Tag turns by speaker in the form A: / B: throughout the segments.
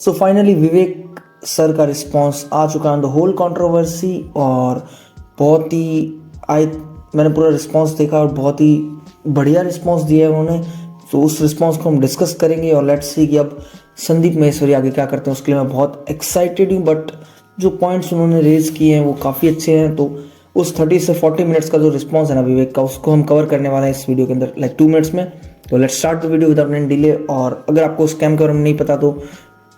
A: So finally विवेक sir का response आ चुका है द होल कंट्रोवर्सी। और बहुत ही मैंने पूरा रिस्पांस देखा और बहुत ही बढ़िया रिस्पांस दिया है उन्होंने। तो उस रिस्पांस को हम डिस्कस करेंगे और लेट्स सी कि अब संदीप माहेश्वरी आगे क्या करते हैं, उसके लिए मैं बहुत एक्साइटेड हूँ। बट जो पॉइंट्स उन्होंने रेज किए हैं वो काफ़ी अच्छे हैं। तो उस 30 से 40 मिनट्स का जो रिस्पांस है ना विवेक का, उसको हम कवर करने वाले हैं इस वीडियो के अंदर लाइक 2 मिनट्स में। तो let's start the video without any delay. और अगर आपको स्कैम के बारे में नहीं पता तो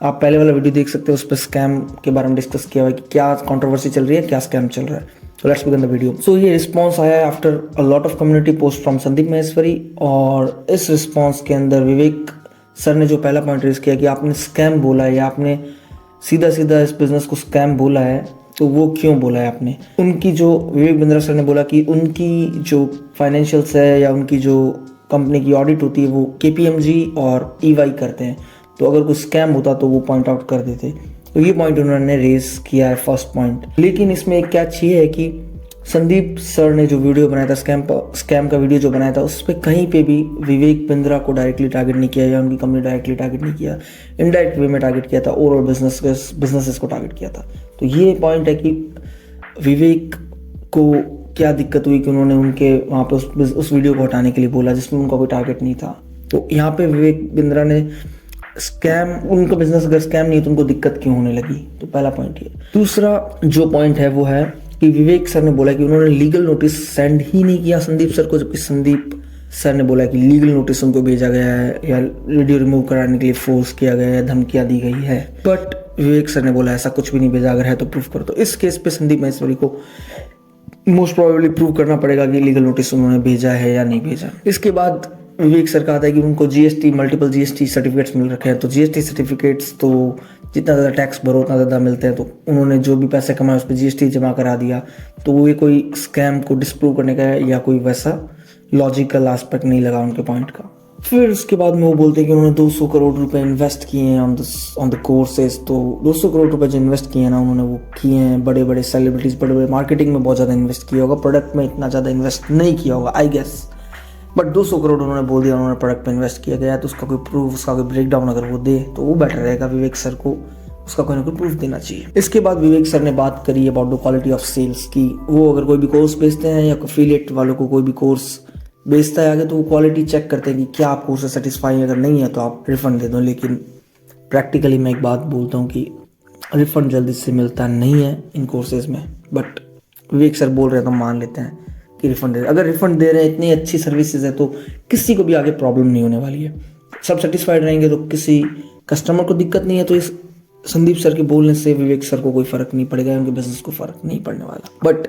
A: आप पहले वाला वीडियो देख सकते हो, उस पर स्कैम के बारे में डिस्कस किया हुआ है कि क्या कंट्रोवर्सी चल रही है, क्या स्कैम चल रहा है। तो लेट्स बिगिन द वीडियो। सो ये रिस्पांस आया है after a lot of community post from Sandeep Maheshwari. और इस रिस्पांस के अंदर विवेक सर ने जो पहला पॉइंट रेज किया कि आपने स्कैम बोला है या आपने सीधा सीधा इस बिजनेस को स्कैम बोला है, तो वो क्यों बोला है आपने। उनकी जो विवेक बिंद्रा सर ने बोला कि उनकी जो फाइनेंशियल्स है या उनकी जो कंपनी की ऑडिट होती है वो KPMG और EY करते हैं। तो अगर कोई स्कैम होता तो वो पॉइंट आउट कर देते। तो ये पॉइंट उन्होंने रेज किया है फर्स्ट पॉइंट। लेकिन इसमें एक कैच ये है कि संदीप सर ने जो वीडियो बनाया था स्कैम का वीडियो जो बनाया था, उस पर कहीं पे भी विवेक बिंद्रा को डायरेक्टली टारगेट नहीं किया या उनकी कंपनी डायरेक्टली टारगेट नहीं किया, इनडायरेक्ट वे में टारगेट किया था, ओवरऑल बिजनेसेस को टारगेट किया था। तो ये पॉइंट है कि विवेक को क्या दिक्कत हुई कि उन्होंने उनके वहाँ पे उस वीडियो को हटाने के लिए बोला जिसमें उनका कोई टारगेट नहीं था। तो यहाँ पे विवेक बिंद्रा ने स्कैम, उनका बिजनेस अगर स्कैम नहीं है तो उनको दिक्कत क्यों होने लगी। तो पहला पॉइंट ये। दूसरा जो पॉइंट है वो है कि विवेक सर ने बोला कि उन्होंने लीगल नोटिस सेंड ही नहीं किया संदीप सर को, जबकि संदीप सर ने बोला कि लीगल नोटिस उनको भेजा गया है या वीडियो रिमूव कराने के लिए फोर्स किया गया है, धमकियां दी गई है। बट विवेक सर ने बोला ऐसा कुछ भी नहीं भेजा, अगर है तो प्रूफ करो। तो इस केस पे संदीप माहेश्वरी को मोस्ट प्रोबेबली प्रूव करना पड़ेगा कि लीगल नोटिस उन्होंने भेजा है या नहीं भेजा। इसके बाद विवेक सर कहता है कि उनको मल्टीपल GST सर्टिफिकेट्स मिल रखे हैं। तो GST सर्टिफिकेट्स तो जितना ज़्यादा टैक्स भरो उतना ज़्यादा मिलते हैं। तो उन्होंने जो भी पैसे कमाए उस पर GST जमा करा दिया। तो वो ये कोई स्कैम को डिस्प्रूव करने का है या कोई वैसा लॉजिकल एस्पेक्ट नहीं लगा उनके पॉइंट का। फिर उसके बाद में वो बोलते हैं कि उन्होंने 200 करोड़ रुपए इन्वेस्ट किए हैं ऑन द कोर्सेज। तो 200 करोड़ रुपए जो इन्वेस्ट किए हैं ना उन्होंने, वो किए हैं बड़े बड़े सेलिब्रिटीज़, बड़े बड़े मार्केटिंग में बहुत ज़्यादा इन्वेस्ट किया होगा, प्रोडक्ट में इतना ज़्यादा इन्वेस्ट नहीं किया होगा आई गेस। बट 200 करोड़ उन्होंने बोल दिया उन्होंने प्रोडक्ट पे इन्वेस्ट किया गया है। तो उसका कोई प्रूफ, उसका कोई ब्रेकडाउन अगर वो दे तो वो बेटर रहेगा। विवेक सर को उसका कोई ना कोई प्रूफ देना चाहिए। इसके बाद विवेक सर ने बात करी about the quality of sales की वो अगर कोई भी कोर्स बेचते हैं या एफिलिएट वालों को कोई भी कोर्स बेचता है आगे, तो वो क्वालिटी चेक करते हैं कि क्या आप कोर्स से सेटिस्फाई है, अगर नहीं है तो आप रिफंड दे दो। लेकिन प्रैक्टिकली मैं एक बात बोलता हूँ कि रिफंड जल्दी से मिलता नहीं है इन कोर्सेज में। बट विवेक सर बोल रहे हैं तो मान लेते हैं कि रिफंड दे रहे। अगर रिफंड दे रहे हैं, इतनी अच्छी सर्विसेज है, तो किसी को भी आगे प्रॉब्लम नहीं होने वाली है। सब सेटिस्फाइड रहेंगे तो किसी कस्टमर को दिक्कत नहीं है। तो इस संदीप सर के बोलने से विवेक सर को कोई फर्क नहीं पड़ेगा, उनके बिजनेस को फर्क नहीं पड़ने वाला। बट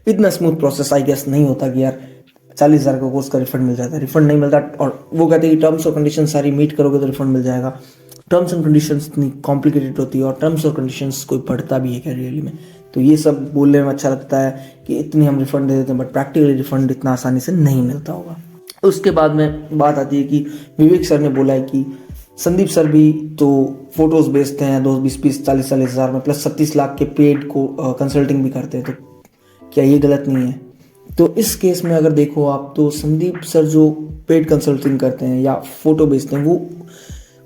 A: इतना स्मूथ प्रोसेस आई गेस नहीं होता कि यार 40,000 का कोर्स का रिफंड मिल जाता है। रिफंड नहीं मिलता और वो कहते हैं कि टर्म्स और कंडीशन सारी मीट करोगे तो रिफंड मिल जाएगा। टर्म्स एंड कंडीशंस इतनी कॉम्प्लिकेटेड होती है और टर्म्स और कंडीशंस कोई पढ़ता भी है क्या रियली में। तो ये सब बोलने में अच्छा लगता है कि इतनी हम रिफंड दे देते हैं, बट प्रैक्टिकली रिफंड इतना आसानी से नहीं मिलता होगा। उसके बाद में बात आती है कि विवेक सर ने बोला है कि संदीप सर भी तो फोटोज बेचते हैं 20-20, 40-40 हज़ार में, प्लस 37 लाख के पेड को कंसल्टिंग भी करते हैं। तो क्या ये गलत नहीं है? तो इस केस में अगर देखो आप, तो संदीप सर जो पेड कंसल्टिंग करते हैं या फोटो बेचते हैं, वो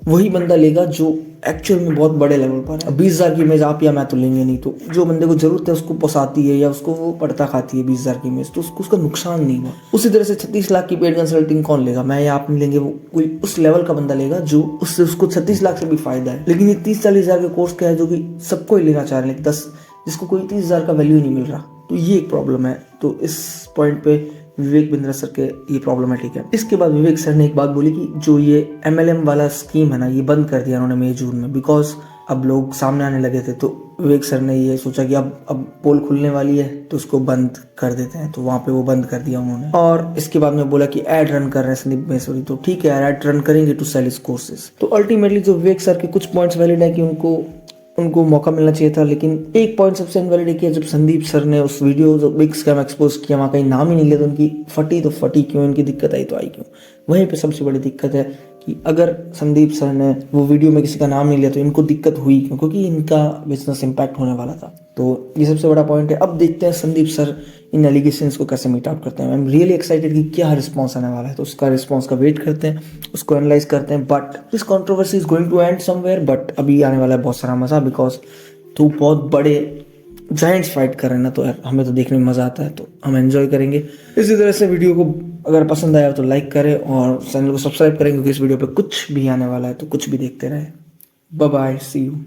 A: वही बंदा लेगा जो एक्चुअल में बहुत बड़े लेवल पर है। 20,000 की इमेज आप या मैं तो लेंगे नहीं। तो जो बंदे को जरूरत है उसको पोसाती है या उसको वो पड़ता खाती है 20,000 की इमेज, तो उसको उसका नुकसान नहीं हुआ। उसी तरह से 36 लाख की पेड कंसल्टिंग कौन लेगा? मैं या आप नहीं लेंगे, वो कोई उस लेवल का बंदा लेगा जो उससे उसको 36 लाख से भी फायदा है। लेकिन ये 30-40 हज़ार के कोर्स क्या है जो कि सबको ही लेना चाह रहे हैं, 10 जिसको कोई 30,000 का वैल्यू नहीं मिल रहा। तो ये एक प्रॉब्लम है। तो इस पॉइंट पे विवेक बिंद्रा सर के ये प्रॉब्लमेटिक है। इसके बाद विवेक सर ने एक बात बोली कि जो ये MLM वाला स्कीम है ना, ये बंद कर दिया उन्होंने मई-जून में, बिकॉज अब लोग सामने आने लगे थे। तो विवेक सर ने ये सोचा कि अब पोल खुलने वाली है तो उसको बंद कर देते हैं। तो वहाँ पे वो बंद कर दिया उन्होंने। और इसके बाद में बोला कि एड रन कर रहे हैं संदीप माहेश्वरी। तो ठीक है, एड रन करेंगे टू सेल हिज कोर्सेज। तो अल्टीमेटली जो विवेक सर के कुछ पॉइंट्स वैलिड है कि उनको मौका मिलना चाहिए था। लेकिन एक पॉइंट सबसे इनवैलिड है कि जब संदीप सर ने उस वीडियो जो बिग स्कैम एक्सपोज किया वहाँ कहीं नाम ही नहीं लिया, तो उनकी फटी तो फटी क्यों, इनकी दिक्कत आई तो आई क्यों। वहीं पे सबसे बड़ी दिक्कत है कि अगर संदीप सर ने वो वीडियो में किसी का नाम नहीं लिया तो इनको दिक्कत हुई क्योंकि इनका बिजनेस इम्पैक्ट होने वाला था। तो ये सबसे बड़ा पॉइंट है। अब देखते हैं संदीप सर इन एलिगेशंस को कैसे मीट आउट करते हैं। आई एम रियली एक्साइटेड कि क्या रिस्पॉन्स आने वाला है, तो उसका रिस्पॉन्स का वेट करते हैं, उसको एनालाइज करते हैं। But this controversy is going to end somewhere, but अभी आने वाला है बहुत सारा मजा, बिकॉज तो बहुत बड़े जायंट्स फाइट कर रहे हैं ना, तो यार हमें तो देखने में मज़ा आता है, तो हम एंजॉय करेंगे। इसी तरह से वीडियो को अगर पसंद आया तो लाइक करें और चैनल को सब्सक्राइब करें, क्योंकि इस वीडियो पे कुछ भी आने वाला है, तो कुछ भी देखते रहे। Bye bye, see you.